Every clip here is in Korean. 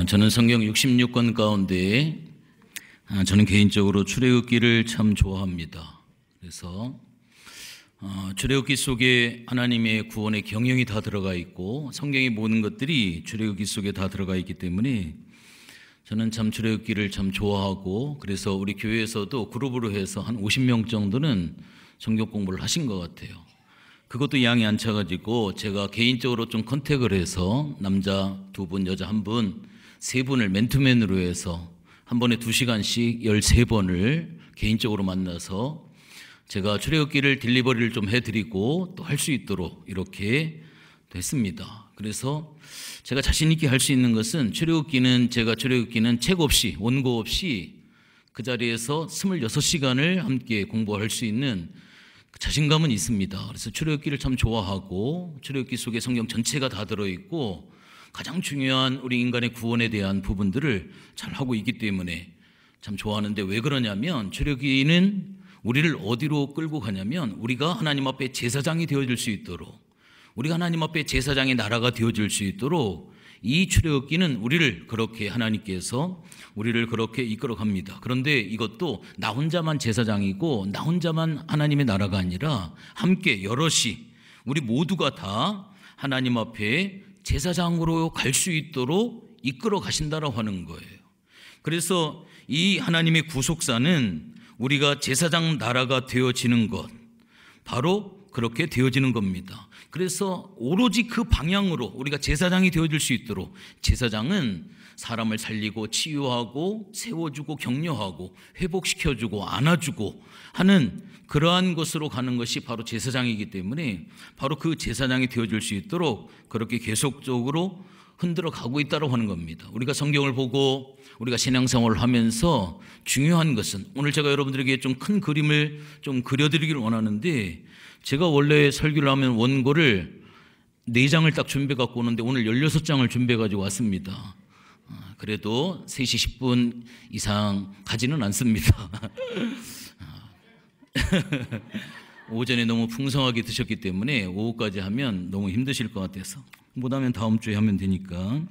저는 성경 66권 가운데 저는 개인적으로 출애굽기를 참 좋아합니다. 그래서 출애굽기 속에 하나님의 구원의 경영이 다 들어가 있고 성경의 모든 것들이 출애굽기 속에 다 들어가 있기 때문에 저는 참 출애굽기를 참 좋아하고, 그래서 우리 교회에서도 그룹으로 해서 한 50명 정도는 성경 공부를 하신 것 같아요. 그것도 양이 안 차가지고 제가 개인적으로 좀 컨택을 해서 남자 2분, 여자 1분, 3분을 맨투맨으로 해서 한 번에 2시간씩 13번을 개인적으로 만나서 제가 출애굽기를 딜리버리를 좀 해드리고 또 할 수 있도록 이렇게 됐습니다. 그래서 제가 자신 있게 할 수 있는 것은 출애굽기는 책 없이, 원고 없이 그 자리에서 26시간을 함께 공부할 수 있는 자신감은 있습니다. 그래서 출애굽기를 참 좋아하고, 출애굽기 속에 성경 전체가 다 들어있고 가장 중요한 우리 인간의 구원에 대한 부분들을 잘 하고 있기 때문에 참 좋아하는데, 왜 그러냐면 출애굽기는 우리를 어디로 끌고 가냐면 우리가 하나님 앞에 제사장이 되어질 수 있도록, 우리가 하나님 앞에 제사장의 나라가 되어질 수 있도록 이 출애굽기는 우리를 그렇게, 하나님께서 우리를 그렇게 이끌어 갑니다. 그런데 이것도 나 혼자만 제사장이고 나 혼자만 하나님의 나라가 아니라 함께 여럿이 우리 모두가 다 하나님 앞에 제사장으로 갈 수 있도록 이끌어 가신다라고 하는 거예요. 그래서 이 하나님의 구속사는 우리가 제사장 나라가 되어지는 것, 바로 그렇게 되어지는 겁니다. 그래서 오로지 그 방향으로 우리가 제사장이 되어질 수 있도록, 제사장은 사람을 살리고 치유하고 세워주고 격려하고 회복시켜주고 안아주고 하는 그러한 것으로 가는 것이 바로 제사장이기 때문에 바로 그 제사장이 되어질 수 있도록 그렇게 계속적으로 흔들어 가고 있다고 하는 겁니다. 우리가 성경을 보고 우리가 신앙생활을 하면서 중요한 것은, 오늘 제가 여러분들에게 좀 큰 그림을 좀 그려드리기를 원하는데, 제가 원래 설교를 하면 원고를 4장을 딱 준비해 갖고 오는데 오늘 16장을 준비해 가지고 왔습니다. 그래도 3시 10분 이상 가지는 않습니다. 오전에 너무 풍성하게 드셨기 때문에 오후까지 하면 너무 힘드실 것 같아서 못하면 다음 주에 하면 되니까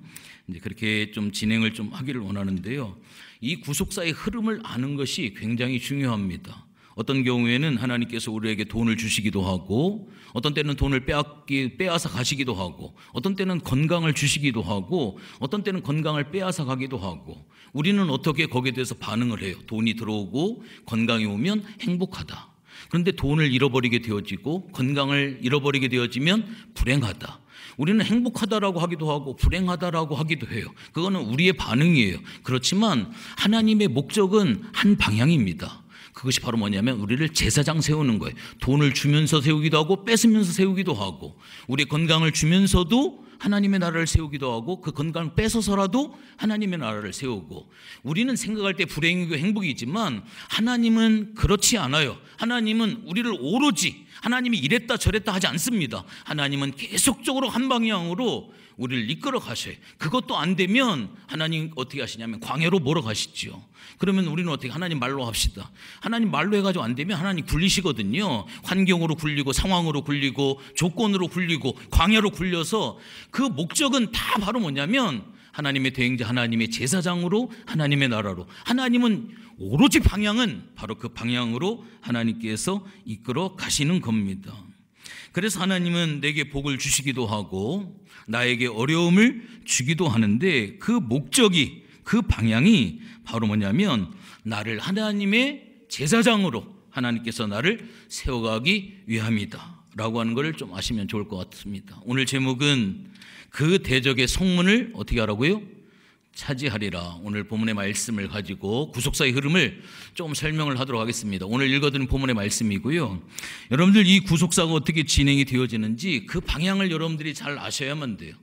이제 그렇게 좀 진행을 좀 하기를 원하는데요. 이 구속사의 흐름을 아는 것이 굉장히 중요합니다. 어떤 경우에는 하나님께서 우리에게 돈을 주시기도 하고, 어떤 때는 돈을 빼앗아 가시기도 하고, 어떤 때는 건강을 주시기도 하고, 어떤 때는 건강을 빼앗아 가기도 하고, 우리는 어떻게 거기에 대해서 반응을 해요? 돈이 들어오고 건강이 오면 행복하다. 그런데 돈을 잃어버리게 되어지고 건강을 잃어버리게 되어지면 불행하다. 우리는 행복하다라고 하기도 하고 불행하다라고 하기도 해요. 그거는 우리의 반응이에요. 그렇지만 하나님의 목적은 한 방향입니다. 그것이 바로 뭐냐면 우리를 제사장 세우는 거예요. 돈을 주면서 세우기도 하고 뺏으면서 세우기도 하고, 우리 건강을 주면서도 하나님의 나라를 세우기도 하고, 그 건강을 뺏어서라도 하나님의 나라를 세우고. 우리는 생각할 때 불행이고 행복이지만 하나님은 그렇지 않아요. 하나님은 우리를 오로지 하나님이 이랬다 저랬다 하지 않습니다. 하나님은 계속적으로 한 방향으로 우리를 이끌어 가셔요. 그것도 안 되면 하나님 어떻게 하시냐면 광야로 몰아가시죠. 그러면 우리는 어떻게, 하나님 말로 합시다. 하나님 말로 해가지고 안 되면 하나님 굴리시거든요. 환경으로 굴리고 상황으로 굴리고 조건으로 굴리고 광야로 굴려서, 그 목적은 다 바로 뭐냐면 하나님의 대행자, 하나님의 제사장으로, 하나님의 나라로. 하나님은 오로지 방향은 바로 그 방향으로 하나님께서 이끌어 가시는 겁니다. 그래서 하나님은 내게 복을 주시기도 하고 나에게 어려움을 주기도 하는데, 그 목적이, 그 방향이 바로 뭐냐면 나를 하나님의 제사장으로 하나님께서 나를 세워가기 위함이다 라고 하는 것을 좀 아시면 좋을 것 같습니다. 오늘 제목은 그 대적의 성문을 어떻게 하라고요? 차지하리라. 오늘 본문의 말씀을 가지고 구속사의 흐름을 조금 설명을 하도록 하겠습니다. 오늘 읽어드린 본문의 말씀이고요. 여러분들 이 구속사가 어떻게 진행이 되어지는지 그 방향을 여러분들이 잘 아셔야만 돼요.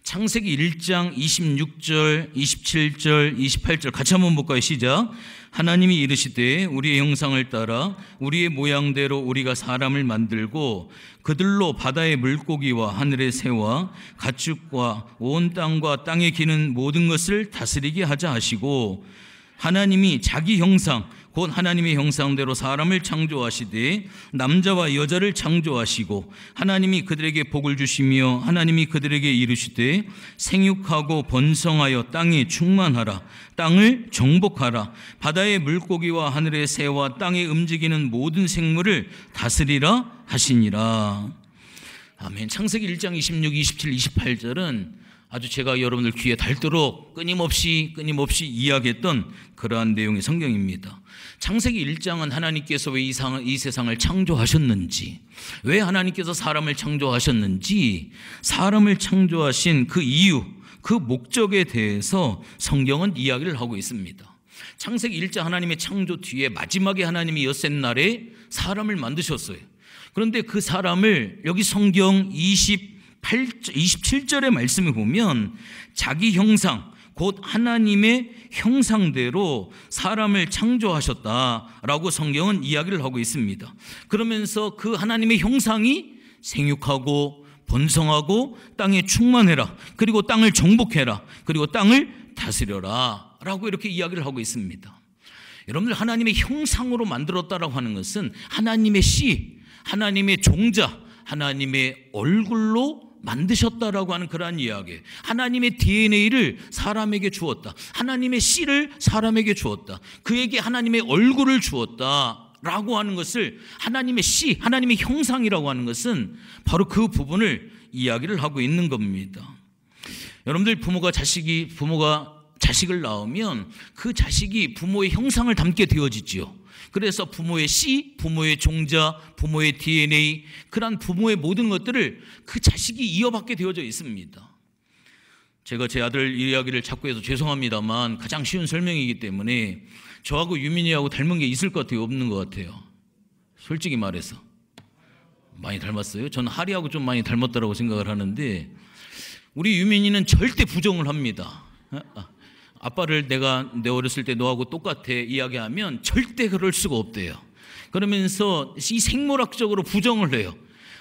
창세기 1장 26절, 27절, 28절 같이 한번 볼까요? 시작. 하나님이 이르시되 우리의 형상을 따라 우리의 모양대로 우리가 사람을 만들고 그들로 바다의 물고기와 하늘의 새와 가축과 온 땅과 땅에 기는 모든 것을 다스리게 하자 하시고, 하나님이 자기 형상 곧 하나님의 형상대로 사람을 창조하시되 남자와 여자를 창조하시고 하나님이 그들에게 복을 주시며 하나님이 그들에게 이르시되 생육하고 번성하여 땅에 충만하라. 땅을 정복하라. 바다의 물고기와 하늘의 새와 땅에 움직이는 모든 생물을 다스리라 하시니라. 아멘. 창세기 1장 26, 27, 28절은 아주 제가 여러분들 귀에 닳도록 끊임없이 이야기했던 그러한 내용의 성경입니다. 창세기 1장은 하나님께서 왜 이 세상을 창조하셨는지, 왜 하나님께서 사람을 창조하셨는지, 사람을 창조하신 그 이유, 그 목적에 대해서 성경은 이야기를 하고 있습니다. 창세기 1장 하나님의 창조 뒤에 마지막에 하나님이 엿새 날에 사람을 만드셨어요. 그런데 그 사람을 여기 성경 27절의 말씀을 보면 자기 형상, 곧 하나님의 형상대로 사람을 창조하셨다라고 성경은 이야기를 하고 있습니다. 그러면서 그 하나님의 형상이 생육하고 번성하고 땅에 충만해라, 그리고 땅을 정복해라, 그리고 땅을 다스려라 라고 이렇게 이야기를 하고 있습니다. 여러분들, 하나님의 형상으로 만들었다라고 하는 것은 하나님의 씨, 하나님의 종자, 하나님의 얼굴로 만드셨다라고 하는 그러한 이야기. 하나님의 DNA를 사람에게 주었다. 하나님의 씨를 사람에게 주었다. 그에게 하나님의 얼굴을 주었다 라고 하는 것을, 하나님의 씨, 하나님의 형상이라고 하는 것은 바로 그 부분을 이야기를 하고 있는 겁니다. 여러분들, 부모가 자식을 낳으면 그 자식이 부모의 형상을 담게 되어지지요. 그래서 부모의 씨, 부모의 종자, 부모의 DNA, 그러한 부모의 모든 것들을 그 자식이 이어받게 되어져 있습니다. 제가 제 아들 이야기를 자꾸 해서 죄송합니다만 가장 쉬운 설명이기 때문에 저하고 유민이하고 닮은 게 있을 것 같아요, 없는 것 같아요? 솔직히 말해서 많이 닮았어요? 저는 하리하고 좀 많이 닮았다고 생각을 하는데, 우리 유민이는 절대 부정을 합니다. 아빠를 내가 내 어렸을 때 너하고 똑같아 이야기하면 절대 그럴 수가 없대요. 그러면서 이 생물학적으로 부정을 해요.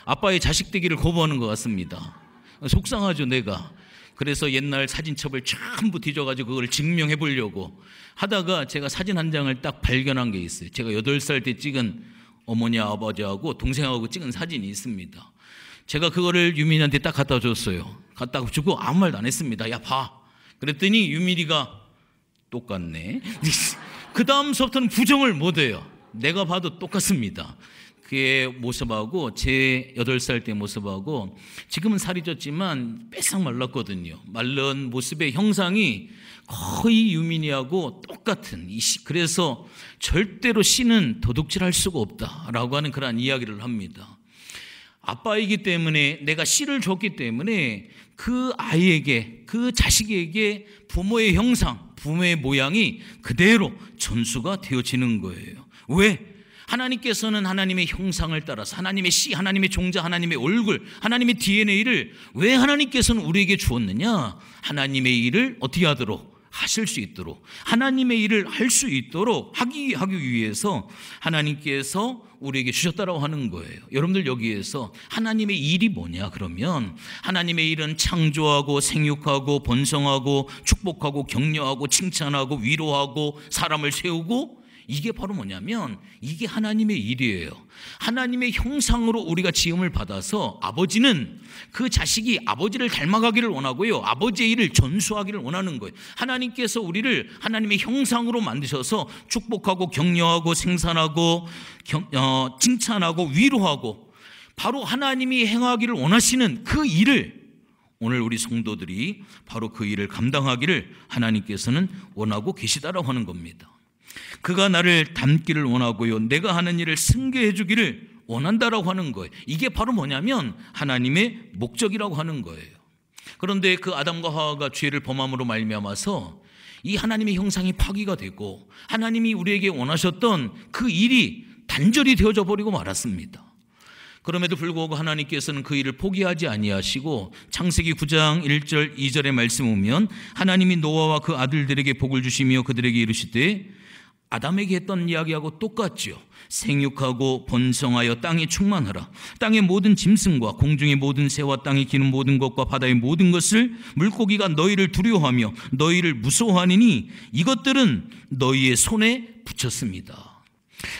아빠의 자식 되기를 거부하는 것 같습니다. 속상하죠, 내가. 그래서 옛날 사진첩을 전부 뒤져가지고 그걸 증명해 보려고 하다가 제가 사진 한 장을 딱 발견한 게 있어요. 제가 8살 때 찍은 어머니 아버지하고 동생하고 찍은 사진이 있습니다. 제가 그거를 유민이한테 딱 갖다 줬어요. 갖다 주고 아무 말도 안 했습니다. 야, 봐. 그랬더니 유민이가 똑같네. 그 다음서부터는 부정을 못해요. 내가 봐도 똑같습니다. 그의 모습하고 제 8살 때 모습하고, 지금은 살이 쪘지만 빼싹 말랐거든요. 마른 모습의 형상이 거의 유민이하고 똑같은, 그래서 절대로 씨는 도둑질할 수가 없다라고 하는 그런 이야기를 합니다. 아빠이기 때문에, 내가 씨를 줬기 때문에 그 아이에게, 그 자식에게 부모의 형상, 부모의 모양이 그대로 전수가 되어지는 거예요. 왜? 하나님께서는 하나님의 형상을 따라서 하나님의 씨, 하나님의 종자, 하나님의 얼굴, 하나님의 DNA를 왜 하나님께서는 우리에게 주었느냐? 하나님의 일을 어떻게 하도록? 하실 수 있도록, 하나님의 일을 할 수 있도록 하기 위해서 하나님께서 우리에게 주셨다라고 하는 거예요. 여러분들, 여기에서 하나님의 일이 뭐냐? 그러면 하나님의 일은 창조하고 생육하고 번성하고 축복하고 격려하고 칭찬하고 위로하고 사람을 세우고, 이게 바로 뭐냐면 이게 하나님의 일이에요. 하나님의 형상으로 우리가 지음을 받아서 아버지는 그 자식이 아버지를 닮아가기를 원하고요, 아버지의 일을 전수하기를 원하는 거예요. 하나님께서 우리를 하나님의 형상으로 만드셔서 축복하고 격려하고 생산하고 칭찬하고 위로하고, 바로 하나님이 행하기를 원하시는 그 일을 오늘 우리 성도들이 바로 그 일을 감당하기를 하나님께서는 원하고 계시다라고 하는 겁니다. 그가 나를 닮기를 원하고요, 내가 하는 일을 승계해 주기를 원한다라고 하는 거예요. 이게 바로 뭐냐면 하나님의 목적이라고 하는 거예요. 그런데 그 아담과 하와가 죄를 범함으로 말미암아서 이 하나님의 형상이 파기가 되고 하나님이 우리에게 원하셨던 그 일이 단절이 되어져 버리고 말았습니다. 그럼에도 불구하고 하나님께서는 그 일을 포기하지 아니하시고 창세기 9장 1절 2절의 말씀 보면 하나님이 노아와 그 아들들에게 복을 주시며 그들에게 이르시되 아담에게 했던 이야기하고 똑같죠. 생육하고 번성하여 땅에 충만하라. 땅의 모든 짐승과 공중의 모든 새와 땅에 기는 모든 것과 바다의 모든 것을 물고기가 너희를 두려워하며 너희를 무서워하니니 이것들은 너희의 손에 붙였습니다.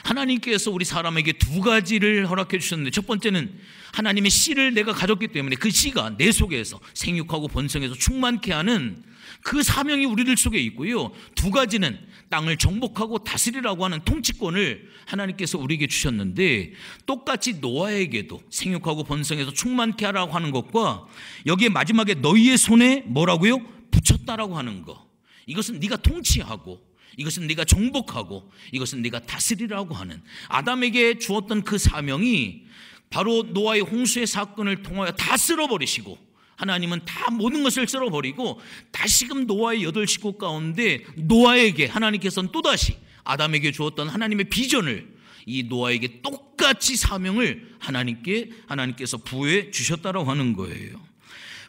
하나님께서 우리 사람에게 두 가지를 허락해 주셨는데, 첫 번째는 하나님의 씨를 내가 가졌기 때문에 그 씨가 내 속에서 생육하고 번성해서 충만케 하는 그 사명이 우리들 속에 있고요. 두 가지는 땅을 정복하고 다스리라고 하는 통치권을 하나님께서 우리에게 주셨는데, 똑같이 노아에게도 생육하고 번성해서 충만케 하라고 하는 것과 여기에 마지막에 너희의 손에 뭐라고요? 붙였다라고 하는 거, 이것은 네가 통치하고, 이것은 네가 정복하고, 이것은 네가 다스리라고 하는 아담에게 주었던 그 사명이 바로 노아의 홍수의 사건을 통하여 다 쓸어버리시고, 하나님은 다 모든 것을 쓸어버리고 다시금 노아의 8식구 가운데 노아에게 하나님께서는 또다시 아담에게 주었던 하나님의 비전을 이 노아에게 똑같이 사명을 하나님께서 부여해 주셨다라고 하는 거예요.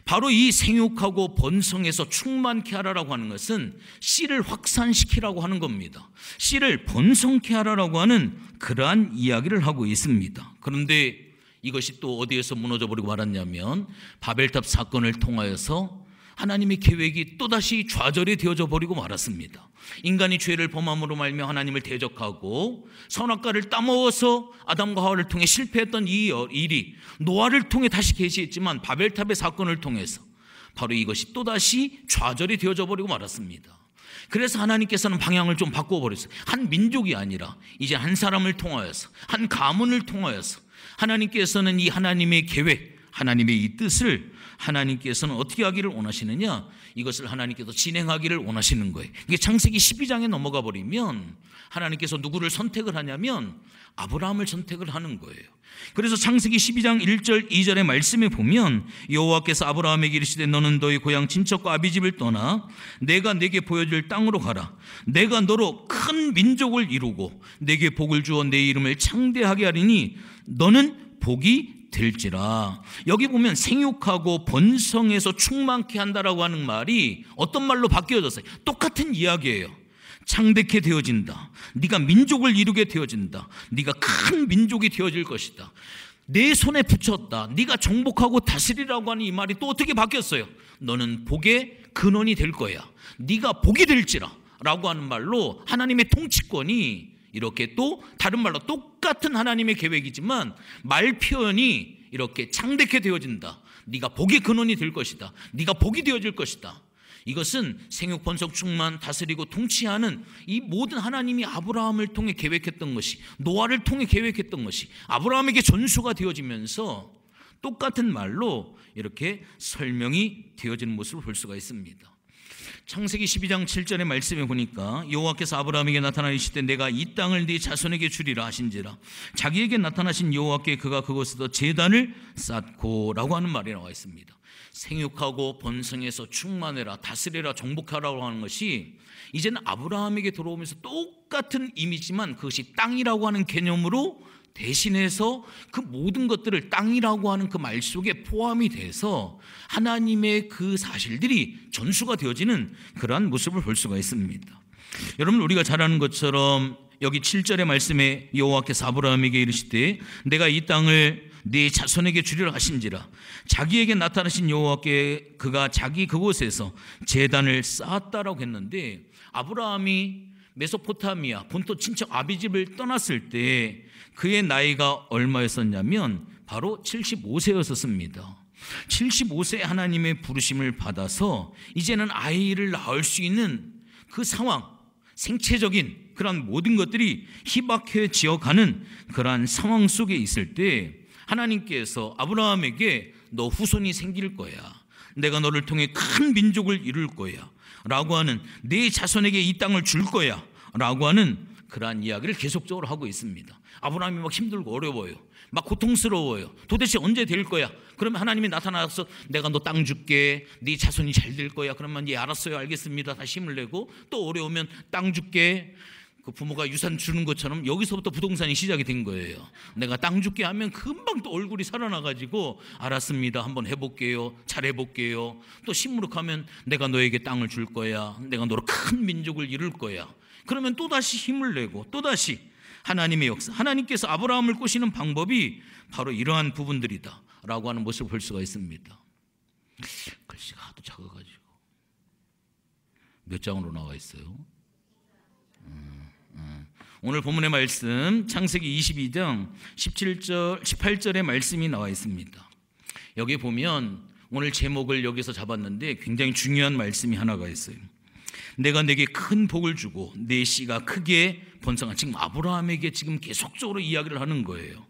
바로 이 생육하고 번성해서 충만케 하라라고 하는 것은 씨를 확산시키라고 하는 겁니다. 씨를 번성케 하라라고 하는 그러한 이야기를 하고 있습니다. 그런데 이것이 또 어디에서 무너져 버리고 말았냐면, 바벨탑 사건을 통하여서 하나님의 계획이 또다시 좌절이 되어져 버리고 말았습니다. 인간이 죄를 범함으로 말며 하나님을 대적하고 선악과를 따먹어서 아담과 하와를 통해 실패했던 이 일이 노아를 통해 다시 계시했지만, 바벨탑의 사건을 통해서 바로 이것이 또다시 좌절이 되어져 버리고 말았습니다. 그래서 하나님께서는 방향을 좀 바꿔버렸어요. 한 민족이 아니라 이제 한 사람을 통하여서, 한 가문을 통하여서 하나님께서는 이 하나님의 계획, 하나님의 이 뜻을 하나님께서는 어떻게 하기를 원하시느냐, 이것을 하나님께서 진행하기를 원하시는 거예요. 이게 창세기 12장에 넘어가 버리면 하나님께서 누구를 선택을 하냐면 아브라함을 선택을 하는 거예요. 그래서 창세기 12장 1절 2절의 말씀에 보면, 여호와께서 아브라함에게 이르시되 너는 너희 고향 친척과 아비집을 떠나 내가 내게 보여줄 땅으로 가라. 내가 너로 큰 민족을 이루고 내게 복을 주어 내 이름을 창대하게 하리니 너는 복이 될지라. 여기 보면 생육하고 번성해서 충만케 한다라고 하는 말이 어떤 말로 바뀌어졌어요? 똑같은 이야기예요. 창대케 되어진다. 네가 민족을 이루게 되어진다. 네가 큰 민족이 되어질 것이다. 내 손에 붙였다. 네가 정복하고 다스리라고 하는 이 말이 또 어떻게 바뀌었어요? 너는 복의 근원이 될 거야. 네가 복이 될지라 라고 하는 말로 하나님의 통치권이 이렇게 또 다른 말로 똑같은 하나님의 계획이지만 말 표현이 이렇게 창대케 되어진다. 네가 복의 근원이 될 것이다. 네가 복이 되어질 것이다. 이것은 생육, 번성, 충만, 다스리고 통치하는 이 모든 하나님이 아브라함을 통해 계획했던 것이, 노아를 통해 계획했던 것이 아브라함에게 전수가 되어지면서 똑같은 말로 이렇게 설명이 되어지는 모습을 볼 수가 있습니다. 창세기 12장 7절의 말씀에 보니까 여호와께서 아브라함에게 나타나시되 내가 이 땅을 네 자손에게 주리라 하신지라. 자기에게 나타나신 여호와께 그가 그곳에서 제단을 쌓고 라고 하는 말이 나와 있습니다. 생육하고 번성해서 충만해라, 다스려라, 정복하라고 하는 것이 이제는 아브라함에게 들어오면서 똑같은 의미지만 그것이 땅이라고 하는 개념으로 대신해서 그 모든 것들을 땅이라고 하는 그 말 속에 포함이 돼서 하나님의 그 사실들이 전수가 되어지는 그러한 모습을 볼 수가 있습니다. 여러분, 우리가 잘 아는 것처럼 여기 7절의 말씀에 여호와께서 아브라함에게 이르시되 내가 이 땅을 네 자손에게 주리라 하신지라. 자기에게 나타나신 여호와께 그가 자기 그곳에서 제단을 쌓았다라고 했는데, 아브라함이 메소포타미아 본토 친척 아비집을 떠났을 때 그의 나이가 얼마였었냐면 바로 75세였었습니다. 75세 하나님의 부르심을 받아서 이제는 아이를 낳을 수 있는 그 상황, 생체적인 그런 모든 것들이 희박해지어 가는 그러한 상황 속에 있을 때 하나님께서 아브라함에게 너 후손이 생길 거야, 내가 너를 통해 큰 민족을 이룰 거야 라고 하는, 네 자손에게 이 땅을 줄 거야 라고 하는 그러한 이야기를 계속적으로 하고 있습니다. 아브라함이 막 힘들고 어려워요. 막 고통스러워요. 도대체 언제 될 거야? 그러면 하나님이 나타나서 내가 너 땅 줄게, 네 자손이 잘 될 거야. 그러면 예, 알았어요, 알겠습니다. 다시 힘을 내고, 또 어려우면 땅 줄게, 그 부모가 유산 주는 것처럼 여기서부터 부동산이 시작이 된 거예요. 내가 땅 줄게 하면 금방 또 얼굴이 살아나가지고 알았습니다, 한번 해볼게요, 잘해볼게요. 또 시무룩하면 내가 너에게 땅을 줄 거야, 내가 너로 큰 민족을 이룰 거야. 그러면 또다시 힘을 내고 또다시 하나님의 역사, 하나님께서 아브라함을 꼬시는 방법이 바로 이러한 부분들이다 라고 하는 모습을 볼 수가 있습니다. 글씨가 하도 작아가지고 몇 장으로 나와 있어요? 오늘 본문의 말씀 창세기 22장 17절 18절의 말씀이 나와 있습니다. 여기 보면 오늘 제목을 여기서 잡았는데 굉장히 중요한 말씀이 하나가 있어요. 내가 내게 큰 복을 주고 내 씨가 크게 번성한, 지금 아브라함에게 지금 계속적으로 이야기를 하는 거예요.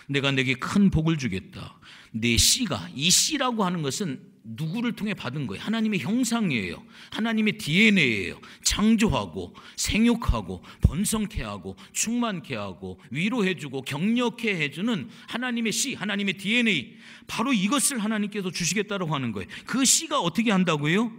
내가 내게 큰 복을 주겠다. 내 씨가, 이 씨라고 하는 것은 누구를 통해 받은 거예요? 하나님의 형상이에요. 하나님의 DNA예요. 창조하고 생육하고 번성케 하고 충만케 하고 위로해주고 격려케 해주는 하나님의 씨, 하나님의 DNA, 바로 이것을 하나님께서 주시겠다고 하는 거예요. 그 씨가 어떻게 한다고요?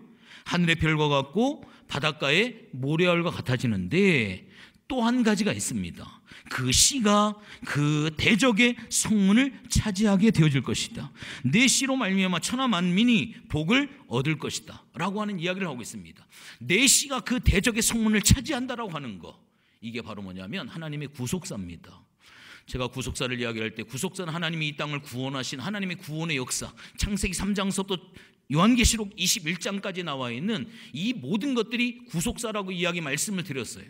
하늘의 별과 같고 바닷가의 모래알과 같아지는데 또 한 가지가 있습니다. 그 씨가 그 대적의 성문을 차지하게 되어질 것이다. 내 씨로 말미암아 천하 만민이 복을 얻을 것이다 라고 하는 이야기를 하고 있습니다. 내 씨가 그 대적의 성문을 차지한다라고 하는 거, 이게 바로 뭐냐면 하나님의 구속사입니다. 제가 구속사를 이야기할 때 구속사는 하나님이 이 땅을 구원하신 하나님의 구원의 역사, 창세기 3장서부터 요한계시록 21장까지 나와 있는 이 모든 것들이 구속사라고 이야기 말씀을 드렸어요.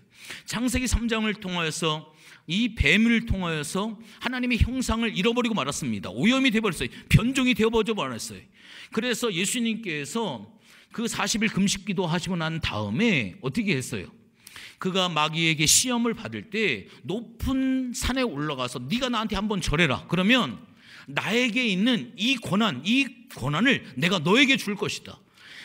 창세기 3장을 통하여서 이 뱀을 통하여서 하나님의 형상을 잃어버리고 말았습니다. 오염이 되어버렸어요. 변종이 되어버려 말았어요. 그래서 예수님께서 그 40일 금식기도 하시고 난 다음에 어떻게 했어요? 그가 마귀에게 시험을 받을 때 높은 산에 올라가서 네가 나한테 한번 절해라. 그러면 나에게 있는 이 권한을 내가 너에게 줄 것이다.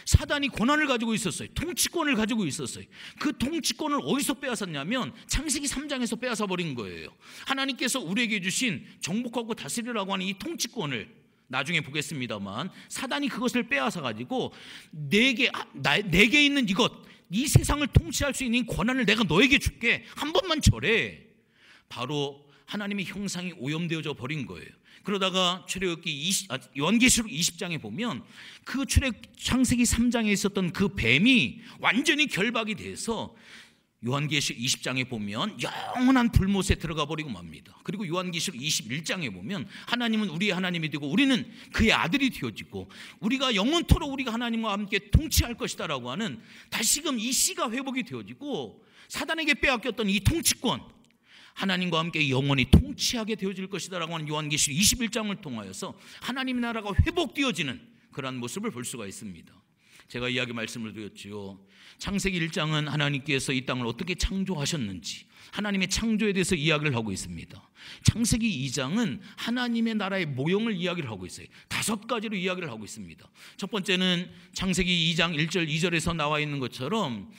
사단이 권한을 가지고 있었어요. 통치권을 가지고 있었어요. 그 통치권을 어디서 빼앗았냐면 창세기 3장에서 빼앗아 버린 거예요. 하나님께서 우리에게 주신 정복하고 다스리라고 하는 이 통치권을 나중에 보겠습니다만 사단이 그것을 빼앗아 가지고 내게 있는 이것, 이 세상을 통치할 수 있는 권한을 내가 너에게 줄게. 한 번만 절해. 바로 하나님의 형상이 오염되어져 버린 거예요. 그러다가 요한계시록 20장에 보면 그 창세기 3장에 있었던 그 뱀이 완전히 결박이 돼서 요한계시록 20장에 보면 영원한 불못에 들어가 버리고 맙니다. 그리고 요한계시록 21장에 보면 하나님은 우리의 하나님이 되고 우리는 그의 아들이 되어지고 우리가 영원토록 우리가 하나님과 함께 통치할 것이다라고 하는, 다시금 이 씨가 회복이 되어지고 사단에게 빼앗겼던 이 통치권, 하나님과 함께 영원히 통치하게 되어질 것이다라고 하는 요한계시록 21장을 통하여서 하나님의 나라가 회복되어지는 그러한 모습을 볼 수가 있습니다. 제가 이야기 말씀을 드렸지요. 창세기 1장은 하나님께서 이 땅을 어떻게 창조하셨는지 하나님의 창조에 대해서 이야기를 하고 있습니다. 창세기 2장은 하나님의 나라의 모형을 이야기를 하고 있어요. 5가지로 이야기를 하고 있습니다. 첫 번째는 창세기 2장 1절 2절에서 나와 있는 것처럼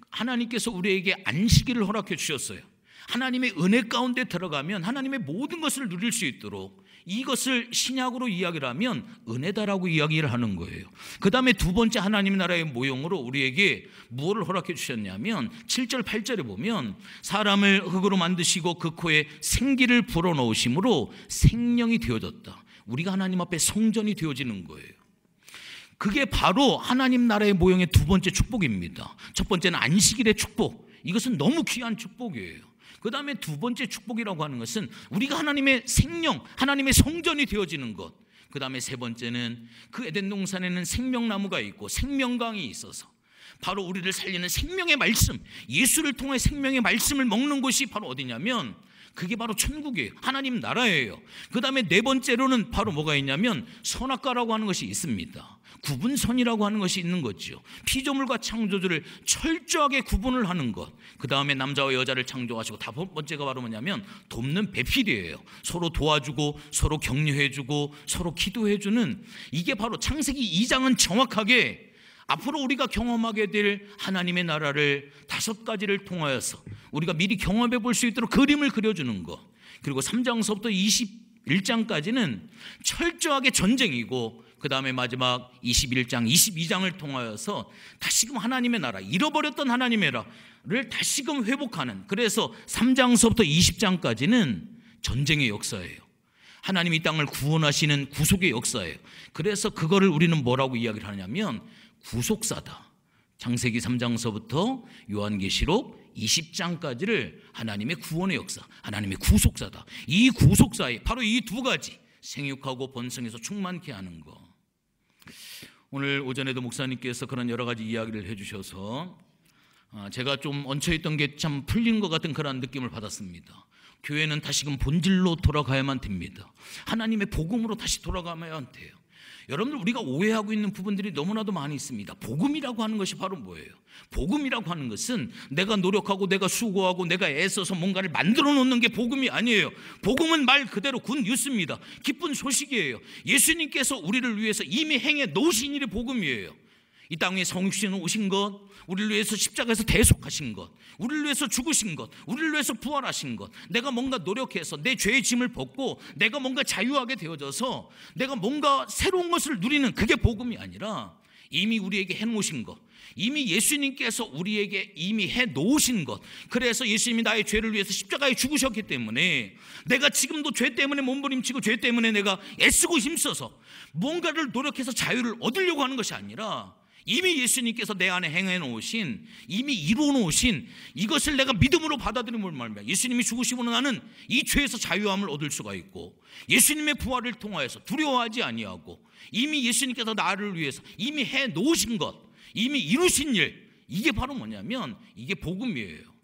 하나님께서 우리에게 안식일을 허락해 주셨어요. 하나님의 은혜 가운데 들어가면 하나님의 모든 것을 누릴 수 있도록, 이것을 신약으로 이야기를 하면 은혜다라고 이야기를 하는 거예요. 그 다음에 두 번째 하나님의 나라의 모형으로 우리에게 무엇을 허락해 주셨냐면 7절 8절에 보면 사람을 흙으로 만드시고 그 코에 생기를 불어넣으심으로 생명이 되어졌다. 우리가 하나님 앞에 성전이 되어지는 거예요. 그게 바로 하나님 나라의 모형의 두 번째 축복입니다. 첫 번째는 안식일의 축복, 이것은 너무 귀한 축복이에요. 그 다음에 두 번째 축복이라고 하는 것은 우리가 하나님의 생명, 하나님의 성전이 되어지는 것. 그 다음에 세 번째는 그 에덴 동산에는 생명나무가 있고 생명강이 있어서 바로 우리를 살리는 생명의 말씀, 예수를 통해 생명의 말씀을 먹는 곳이 바로 어디냐면 그게 바로 천국이에요. 하나님 나라예요. 그 다음에 네 번째로는 바로 뭐가 있냐면 선악과라고 하는 것이 있습니다. 구분선이라고 하는 것이 있는 거죠. 피조물과 창조주를 철저하게 구분을 하는 것. 그 다음에 남자와 여자를 창조하시고 다섯 번째가 바로 뭐냐면 돕는 배필이에요. 서로 도와주고 서로 격려해주고 서로 기도해주는, 이게 바로 창세기 2장은 정확하게 앞으로 우리가 경험하게 될 하나님의 나라를 5가지를 통하여서 우리가 미리 경험해 볼 수 있도록 그림을 그려주는 것. 그리고 3장서부터 21장까지는 철저하게 전쟁이고 그 다음에 마지막 21장, 22장을 통하여서 다시금 하나님의 나라, 잃어버렸던 하나님의 나라를 다시금 회복하는, 그래서 3장서부터 20장까지는 전쟁의 역사예요. 하나님이 이 땅을 구원하시는 구속의 역사예요. 그래서 그거를 우리는 뭐라고 이야기를 하냐면 구속사다. 창세기 3장서부터 요한계시록 20장까지를 하나님의 구원의 역사, 하나님의 구속사다. 이 구속사에 바로 이 두 가지, 생육하고 번성해서 충만케 하는 거. 오늘 오전에도 목사님께서 그런 여러 가지 이야기를 해주셔서 제가 좀 얹혀있던 게 참 풀린 것 같은 그런 느낌을 받았습니다. 교회는 다시금 본질로 돌아가야만 됩니다. 하나님의 복음으로 다시 돌아가야만 돼요. 여러분들, 우리가 오해하고 있는 부분들이 너무나도 많이 있습니다. 복음이라고 하는 것이 바로 뭐예요? 복음이라고 하는 것은 내가 노력하고 내가 수고하고 내가 애써서 뭔가를 만들어 놓는 게 복음이 아니에요. 복음은 말 그대로 굿 뉴스입니다. 기쁜 소식이에요. 예수님께서 우리를 위해서 이미 행해 놓으신 일이 복음이에요. 이 땅에 성육신으로 오신 것, 우리를 위해서 십자가에서 대속하신 것, 우리를 위해서 죽으신 것, 우리를 위해서 부활하신 것, 내가 뭔가 노력해서 내 죄의 짐을 벗고 내가 뭔가 자유하게 되어져서 내가 뭔가 새로운 것을 누리는, 그게 복음이 아니라 이미 우리에게 해놓으신 것, 이미 예수님께서 우리에게 이미 해놓으신 것. 그래서 예수님이 나의 죄를 위해서 십자가에 죽으셨기 때문에 내가 지금도 죄 때문에 몸부림치고 죄 때문에 내가 애쓰고 힘써서 뭔가를 노력해서 자유를 얻으려고 하는 것이 아니라 이미 예수님께서 내 안에 행해 놓으신, 이미 이루어 놓으신 이것을 내가 믿음으로 받아들임을 말미암아 예수님이 죽으시고 나는 이 죄에서 자유함을 얻을 수가 있고, 예수님의 부활을 통하여서 두려워하지 아니하고 이미 예수님께서 나를 위해서 이미 해 놓으신 것, 이미 이루신 일, 이게 바로 뭐냐면 이게 복음이에요.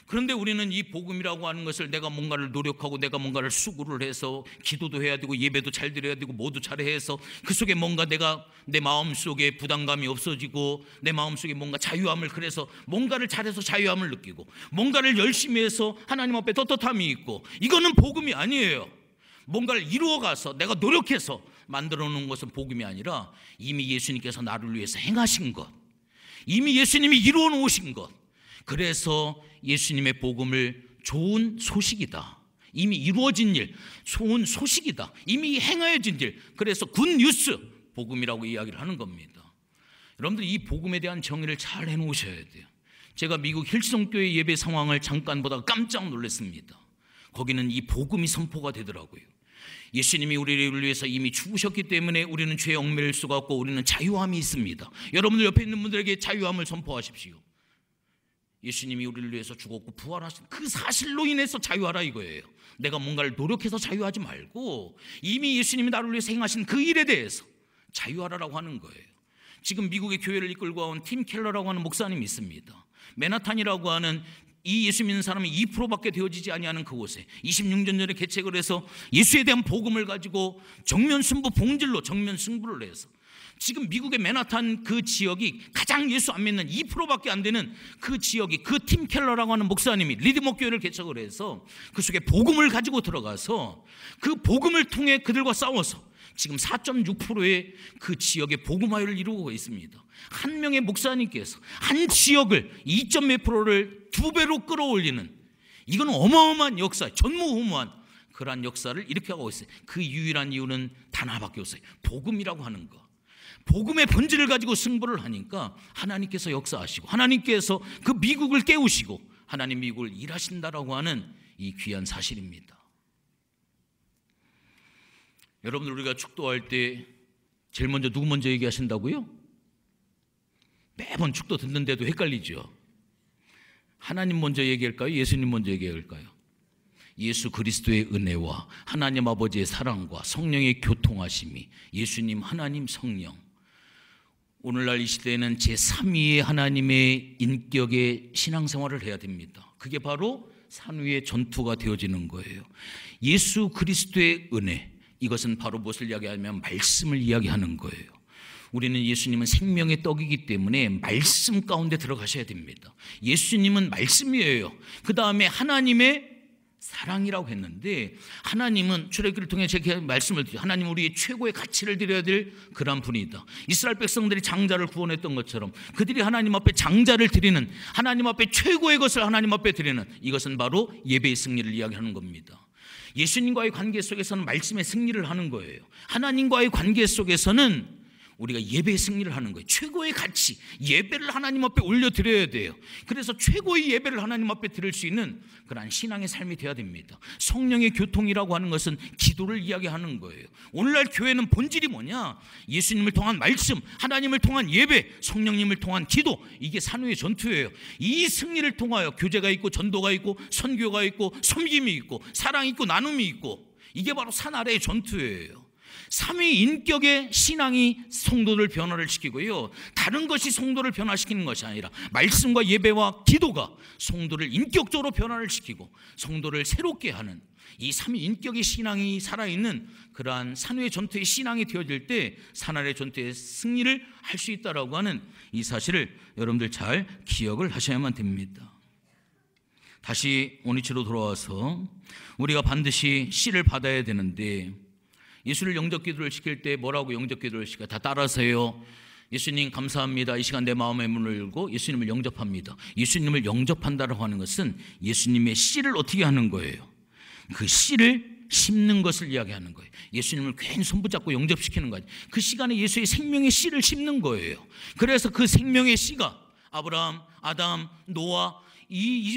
그런데 우리는 이 복음이라고 하는 것을 내가 뭔가를 노력하고 내가 뭔가를 수고를 해서 기도도 해야 되고 예배도 잘 드려야 되고 모두 잘해서 그 속에 뭔가 내가 내 마음속에 부담감이 없어지고 내 마음속에 뭔가 자유함을, 그래서 뭔가를 잘해서 자유함을 느끼고 뭔가를 열심히 해서 하나님 앞에 떳떳함이 있고, 이거는 복음이 아니에요. 뭔가를 이루어가서 내가 노력해서 만들어 놓은 것은 복음이 아니라 이미 예수님께서 나를 위해서 행하신 것, 이미 예수님이 이루어 놓으신 것. 그래서 예수님의 복음을 좋은 소식이다, 이미 이루어진 일, 좋은 소식이다, 이미 행하여진 일, 그래서 굿뉴스, 복음이라고 이야기를 하는 겁니다. 여러분들, 이 복음에 대한 정의를 잘 해놓으셔야 돼요. 제가 미국 힐스동교회 예배 상황을 잠깐 보다가 깜짝 놀랐습니다. 거기는 이 복음이 선포가 되더라고요. 예수님이 우리를 위해서 이미 죽으셨기 때문에 우리는 죄에 얽매일 수가 없고 우리는 자유함이 있습니다. 여러분들 옆에 있는 분들에게 자유함을 선포하십시오. 예수님이 우리를 위해서 죽었고 부활하신 그 사실로 인해서 자유하라 이거예요. 내가 뭔가를 노력해서 자유하지 말고 이미 예수님이 나를 위해서 행하신 그 일에 대해서 자유하라라고 하는 거예요. 지금 미국의 교회를 이끌고 온 팀 켈러라고 하는 목사님이 있습니다. 맨하탄이라고 하는 이 예수 믿는 사람이 2%밖에 되어지지 아니하는 그곳에 26년 전에 개척을 해서 예수에 대한 복음을 가지고 정면 승부 봉질로 정면 승부를 해서 지금 미국의 맨하탄 그 지역이 가장 예수 안 믿는 2%밖에 안 되는 그 지역이, 그 팀 켈러라고 하는 목사님이 리드머 교회를 개척을 해서 그 속에 복음을 가지고 들어가서 그 복음을 통해 그들과 싸워서 지금 4.6%의 그 지역의 복음화를 이루고 있습니다. 한 명의 목사님께서 한 지역을 2.몇 %를 2배로 끌어올리는, 이건 어마어마한 역사, 전무후무한 그러한 역사를 이렇게 하고 있어요. 그 유일한 이유는 단 하나밖에 없어요. 복음이라고 하는 거. 복음의 본질을 가지고 승부를 하니까 하나님께서 역사하시고 하나님께서 그 미국을 깨우시고 하나님 미국을 일하신다라고 하는 이 귀한 사실입니다. 여러분들, 우리가 축도할 때 제일 먼저 누구 먼저 얘기하신다고요? 매번 축도 듣는데도 헷갈리죠. 하나님 먼저 얘기할까요? 예수님 먼저 얘기할까요? 예수 그리스도의 은혜와 하나님 아버지의 사랑과 성령의 교통하심이, 예수님, 하나님, 성령, 오늘날 이 시대에는 제3위의 하나님의 인격의 신앙생활을 해야 됩니다. 그게 바로 산 위의 전투가 되어지는 거예요. 예수 그리스도의 은혜, 이것은 바로 무엇을 이야기하냐면 말씀을 이야기하는 거예요. 우리는 예수님은 생명의 떡이기 때문에 말씀 가운데 들어가셔야 됩니다. 예수님은 말씀이에요. 그 다음에 하나님의 사랑이라고 했는데, 하나님은 출애굽기를 통해 제가 말씀을 드리죠. 하나님은 우리의 최고의 가치를 드려야 될 그런 분이다. 이스라엘 백성들이 장자를 구원했던 것처럼 그들이 하나님 앞에 장자를 드리는, 하나님 앞에 최고의 것을 하나님 앞에 드리는, 이것은 바로 예배의 승리를 이야기하는 겁니다. 예수님과의 관계 속에서는 말씀의 승리를 하는 거예요. 하나님과의 관계 속에서는 우리가 예배의 승리를 하는 거예요. 최고의 가치, 예배를 하나님 앞에 올려드려야 돼요. 그래서 최고의 예배를 하나님 앞에 드릴 수 있는 그러한 신앙의 삶이 되어야 됩니다. 성령의 교통이라고 하는 것은 기도를 이야기하는 거예요. 오늘날 교회는 본질이 뭐냐? 예수님을 통한 말씀, 하나님을 통한 예배, 성령님을 통한 기도, 이게 산후의 전투예요. 이 승리를 통하여 교제가 있고 전도가 있고 선교가 있고 섬김이 있고 사랑이 있고 나눔이 있고, 이게 바로 산 아래의 전투예요. 삼위인격의 신앙이 성도를 변화를 시키고요, 다른 것이 성도를 변화시키는 것이 아니라 말씀과 예배와 기도가 성도를 인격적으로 변화를 시키고 성도를 새롭게 하는 이 삼위인격의 신앙이 살아있는 그러한 산후의 전투의 신앙이 되어질 때 산아래 전투의 승리를 할 수 있다라고 하는 이 사실을 여러분들 잘 기억을 하셔야만 됩니다. 다시 원위치로 돌아와서 우리가 반드시 씨를 받아야 되는데, 예수를 영접기도를 시킬 때 뭐라고 영접기도를 시켜? 다 따라서요. 예수님 감사합니다. 이 시간 내 마음의 문을 열고 예수님을 영접합니다. 예수님을 영접한다라고 하는 것은 예수님의 씨를 어떻게 하는 거예요? 그 씨를 심는 것을 이야기하는 거예요. 예수님을 괜히 손붙잡고 영접시키는 거 아니에요. 그 시간에 예수의 생명의 씨를 심는 거예요. 그래서 그 생명의 씨가 아브라함, 아담, 노아,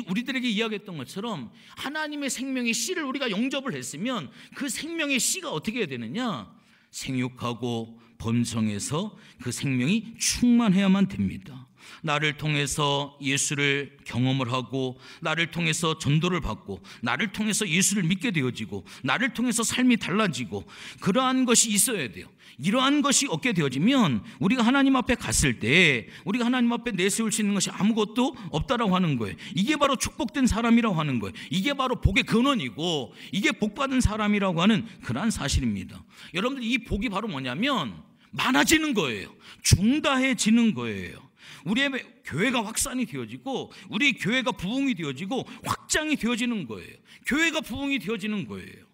우리들에게 이야기했던 것처럼 하나님의 생명의 씨를 우리가 영접을 했으면 그 생명의 씨가 어떻게 해야 되느냐? 생육하고 번성해서 그 생명이 충만해야만 됩니다. 나를 통해서 예수를 경험을 하고, 나를 통해서 전도를 받고, 나를 통해서 예수를 믿게 되어지고, 나를 통해서 삶이 달라지고, 그러한 것이 있어야 돼요. 이러한 것이 얻게 되어지면 우리가 하나님 앞에 갔을 때 우리가 하나님 앞에 내세울 수 있는 것이 아무것도 없다라고 하는 거예요. 이게 바로 축복된 사람이라고 하는 거예요. 이게 바로 복의 근원이고, 이게 복받은 사람이라고 하는 그러한 사실입니다. 여러분들, 이 복이 바로 뭐냐면 많아지는 거예요. 중다해지는 거예요. 우리의 교회가 확산이 되어지고, 우리 교회가 부흥이 되어지고 확장이 되어지는 거예요. 교회가 부흥이 되어지는 거예요.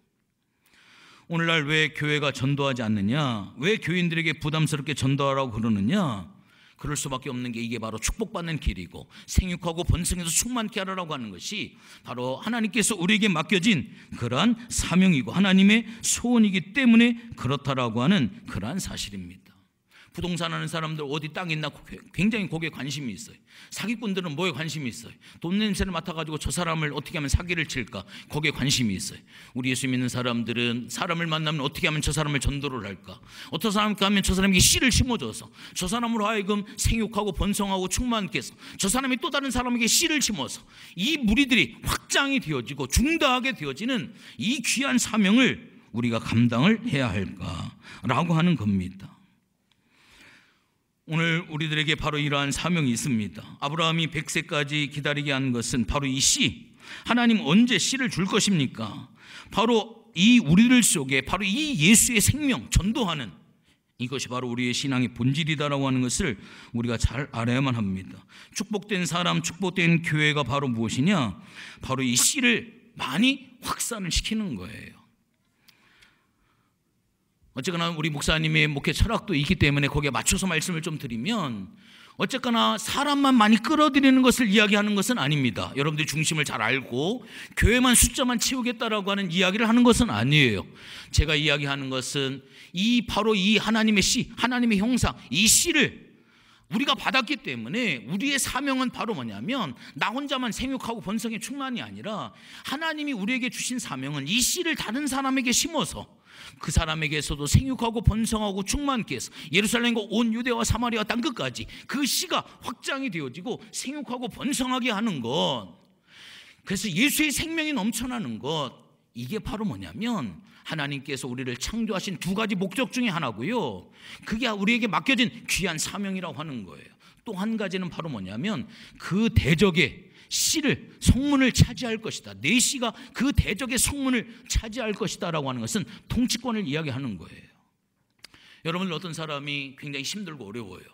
오늘날 왜 교회가 전도하지 않느냐? 왜 교인들에게 부담스럽게 전도하라고 그러느냐? 그럴 수밖에 없는 게, 이게 바로 축복받는 길이고 생육하고 번성해서 충만케 하라고 하는 것이 바로 하나님께서 우리에게 맡겨진 그러한 사명이고 하나님의 소원이기 때문에 그렇다라고 하는 그러한 사실입니다. 부동산 하는 사람들 어디 땅 있나 굉장히 거기에 관심이 있어요. 사기꾼들은 뭐에 관심이 있어요? 돈 냄새를 맡아가지고 저 사람을 어떻게 하면 사기를 칠까? 거기에 관심이 있어요. 우리 예수 믿는 사람들은 사람을 만나면 어떻게 하면 저 사람을 전도를 할까? 어떤 사람과 하면 저 사람에게 씨를 심어줘서 저 사람으로 하여금 생육하고 번성하고 충만케 해서 저 사람이 또 다른 사람에게 씨를 심어서 이 무리들이 확장이 되어지고 중다하게 되어지는 이 귀한 사명을 우리가 감당을 해야 할까라고 하는 겁니다. 오늘 우리들에게 바로 이러한 사명이 있습니다. 아브라함이 100세까지 기다리게 한 것은 바로 이 씨, 하나님 언제 씨를 줄 것입니까? 바로 이 우리들 속에 바로 이 예수의 생명, 전도하는 이것이 바로 우리의 신앙의 본질이다라고 하는 것을 우리가 잘 알아야만 합니다. 축복된 사람, 축복된 교회가 바로 무엇이냐? 바로 이 씨를 많이 확산을 시키는 거예요. 어쨌거나 우리 목사님의 목회 철학도 있기 때문에 거기에 맞춰서 말씀을 좀 드리면, 어쨌거나 사람만 많이 끌어들이는 것을 이야기하는 것은 아닙니다. 여러분들이 중심을 잘 알고 교회만 숫자만 채우겠다라고 하는 이야기를 하는 것은 아니에요. 제가 이야기하는 것은 바로 이 하나님의 씨, 하나님의 형상, 이 씨를 우리가 받았기 때문에 우리의 사명은 바로 뭐냐면 나 혼자만 생육하고 번성의 충만이 아니라 하나님이 우리에게 주신 사명은 이 씨를 다른 사람에게 심어서 그 사람에게서도 생육하고 번성하고 충만케 해서 예루살렘과 온 유대와 사마리아 땅끝까지 그 씨가 확장이 되어지고 생육하고 번성하게 하는 것, 그래서 예수의 생명이 넘쳐나는 것, 이게 바로 뭐냐면 하나님께서 우리를 창조하신 두 가지 목적 중에 하나고요, 그게 우리에게 맡겨진 귀한 사명이라고 하는 거예요. 또 한 가지는 바로 뭐냐면 그 대적의 씨를, 성문을 차지할 것이다. 내 씨가 그 대적의 성문을 차지할 것이다 라고 하는 것은 통치권을 이야기하는 거예요. 여러분, 어떤 사람이 굉장히 힘들고 어려워요.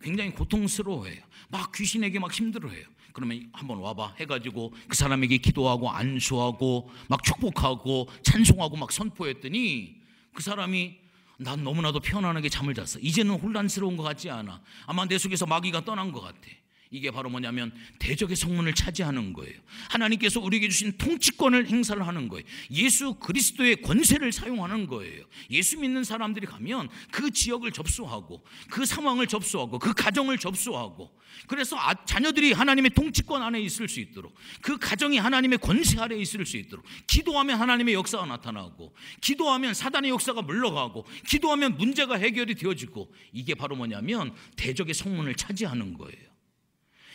굉장히 고통스러워해요. 막 귀신에게 막 힘들어해요. 그러면 한번 와봐 해가지고 그 사람에게 기도하고 안수하고 막 축복하고 찬송하고 막 선포했더니 그 사람이 난 너무나도 편안하게 잠을 잤어. 이제는 혼란스러운 것 같지 않아. 아마 내 속에서 마귀가 떠난 것 같아. 이게 바로 뭐냐면 대적의 성문을 차지하는 거예요. 하나님께서 우리에게 주신 통치권을 행사를 하는 거예요. 예수 그리스도의 권세를 사용하는 거예요. 예수 믿는 사람들이 가면 그 지역을 접수하고 그 상황을 접수하고 그 가정을 접수하고, 그래서 자녀들이 하나님의 통치권 안에 있을 수 있도록, 그 가정이 하나님의 권세 아래 있을 수 있도록, 기도하면 하나님의 역사가 나타나고, 기도하면 사단의 역사가 물러가고, 기도하면 문제가 해결이 되어지고, 이게 바로 뭐냐면 대적의 성문을 차지하는 거예요.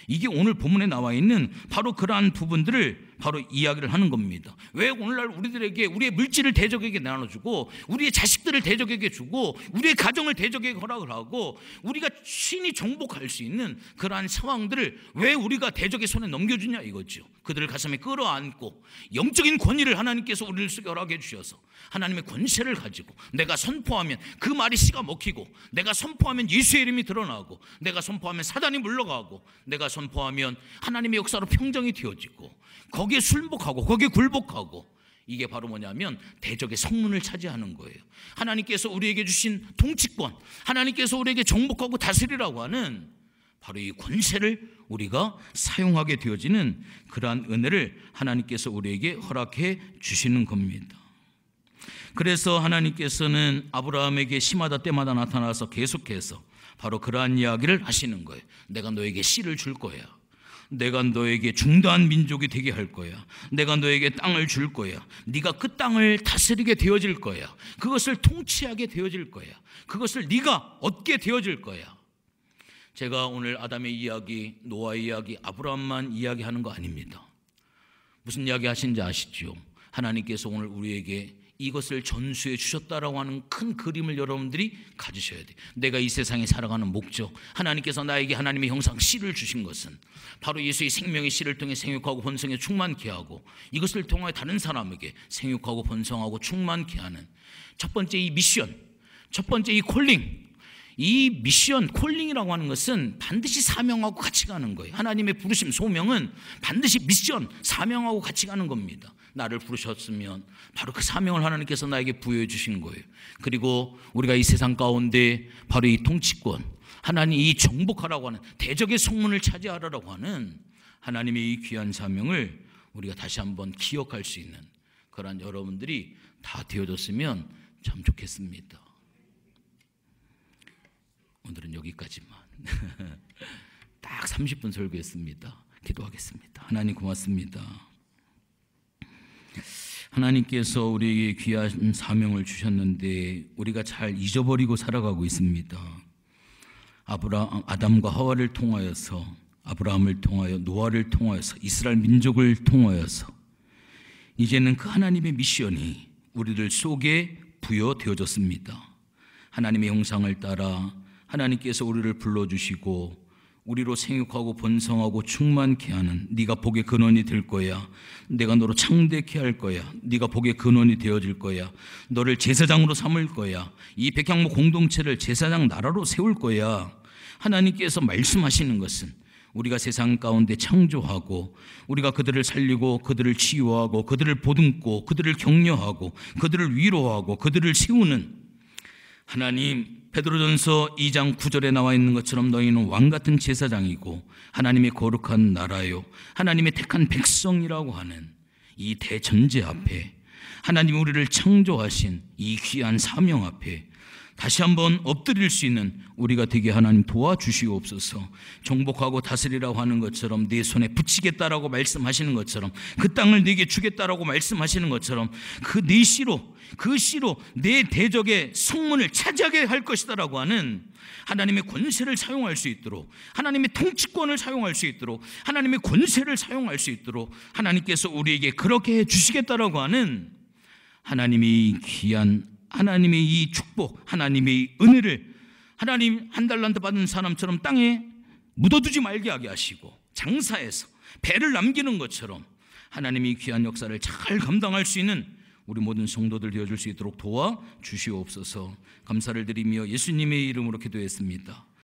이게 오늘 본문에 나와 있는 바로 그러한 부분들을 바로 이야기를 하는 겁니다. 왜 오늘날 우리들에게 우리의 물질을 대적에게 나눠주고, 우리의 자식들을 대적에게 주고, 우리의 가정을 대적에게 허락을 하고, 우리가 신이 정복할 수 있는 그러한 상황들을 왜 우리가 대적의 손에 넘겨주냐 이거죠. 그들을 가슴에 끌어안고 영적인 권위를 하나님께서 우리를 쓰게 허락해 주셔서 하나님의 권세를 가지고 내가 선포하면 그 말이 씨가 먹히고, 내가 선포하면 예수의 이름이 드러나고, 내가 선포하면 사단이 물러가고, 내가 선포하면 하나님의 역사로 평정이 되어지고, 거기에 순복하고 거기에 굴복하고, 이게 바로 뭐냐면 대적의 성문을 차지하는 거예요. 하나님께서 우리에게 주신 통치권, 하나님께서 우리에게 정복하고 다스리라고 하는 바로 이 권세를 우리가 사용하게 되어지는 그러한 은혜를 하나님께서 우리에게 허락해 주시는 겁니다. 그래서 하나님께서는 아브라함에게 시마다 때마다 나타나서 계속해서 바로 그러한 이야기를 하시는 거예요. 내가 너에게 씨를 줄 거야. 내가 너에게 중대한 민족이 되게 할 거야. 내가 너에게 땅을 줄 거야. 네가 그 땅을 다스리게 되어질 거야. 그것을 통치하게 되어질 거야. 그것을 네가 얻게 되어질 거야. 제가 오늘 아담의 이야기, 노아의 이야기, 아브라함만 이야기하는 거 아닙니다. 무슨 이야기 하신지 아시죠? 하나님께서 오늘 우리에게 이것을 전수해 주셨다라고 하는 큰 그림을 여러분들이 가지셔야 돼요. 내가 이 세상에 살아가는 목적, 하나님께서 나에게 하나님의 형상 씨를 주신 것은 바로 예수의 생명의 씨를 통해 생육하고 번성해 충만케 하고, 이것을 통해 다른 사람에게 생육하고 번성하고 충만케 하는 첫 번째 이 미션, 첫 번째 이 콜링. 이 미션, 콜링이라고 하는 것은 반드시 사명하고 같이 가는 거예요. 하나님의 부르심, 소명은 반드시 미션, 사명하고 같이 가는 겁니다. 나를 부르셨으면 바로 그 사명을 하나님께서 나에게 부여해 주신 거예요. 그리고 우리가 이 세상 가운데 바로 이 통치권, 하나님 이 정복하라고 하는, 대적의 성문을 차지하라고 하는 하나님의 이 귀한 사명을 우리가 다시 한번 기억할 수 있는 그런 여러분들이 다 되어졌으면 참 좋겠습니다. 오늘은 여기까지만 딱 30분 설교했습니다. 기도하겠습니다. 하나님 고맙습니다. 하나님께서 우리에게 귀한 사명을 주셨는데 우리가 잘 잊어버리고 살아가고 있습니다. 아담과 하와를 통하여서, 아브라함을 통하여, 노아를 통하여서, 이스라엘 민족을 통하여서 이제는 그 하나님의 미션이 우리들 속에 부여되어졌습니다. 하나님의 형상을 따라 하나님께서 우리를 불러주시고 우리로 생육하고 번성하고 충만케 하는, 네가 복의 근원이 될 거야. 내가 너로 창대케 할 거야. 네가 복의 근원이 되어질 거야. 너를 제사장으로 삼을 거야. 이 백향목 공동체를 제사장 나라로 세울 거야. 하나님께서 말씀하시는 것은 우리가 세상 가운데 창조하고, 우리가 그들을 살리고 그들을 치유하고 그들을 보듬고 그들을 격려하고 그들을 위로하고 그들을 세우는, 하나님, 베드로전서 2장 9절에 나와 있는 것처럼 너희는 왕같은 제사장이고 하나님의 거룩한 나라요 하나님의 택한 백성이라고 하는 이 대전제 앞에, 하나님 우리를 창조하신 이 귀한 사명 앞에 다시 한번 엎드릴 수 있는 우리가 되게 하나님 도와주시옵소서. 정복하고 다스리라고 하는 것처럼, 내 손에 붙이겠다라고 말씀하시는 것처럼, 그 땅을 네게 주겠다라고 말씀하시는 것처럼 그 네 씨로, 그 씨로 내 대적의 성문을 차지하게 할 것이다라고 하는 하나님의 권세를 사용할 수 있도록, 하나님의 통치권을 사용할 수 있도록, 하나님의 권세를 사용할 수 있도록 하나님께서 우리에게 그렇게 해 주시겠다라고 하는 하나님의 귀한, 하나님의 이 축복, 하나님의 이 은혜를 하나님 한 달란트 받은 사람처럼 땅에 묻어두지 말게 하게 하시고, 장사해서 배를 남기는 것처럼 하나님의 귀한 역사를 잘 감당할 수 있는 우리 모든 성도들 되어줄 수 있도록 도와주시옵소서. 감사를 드리며 예수님의 이름으로 기도했습니다.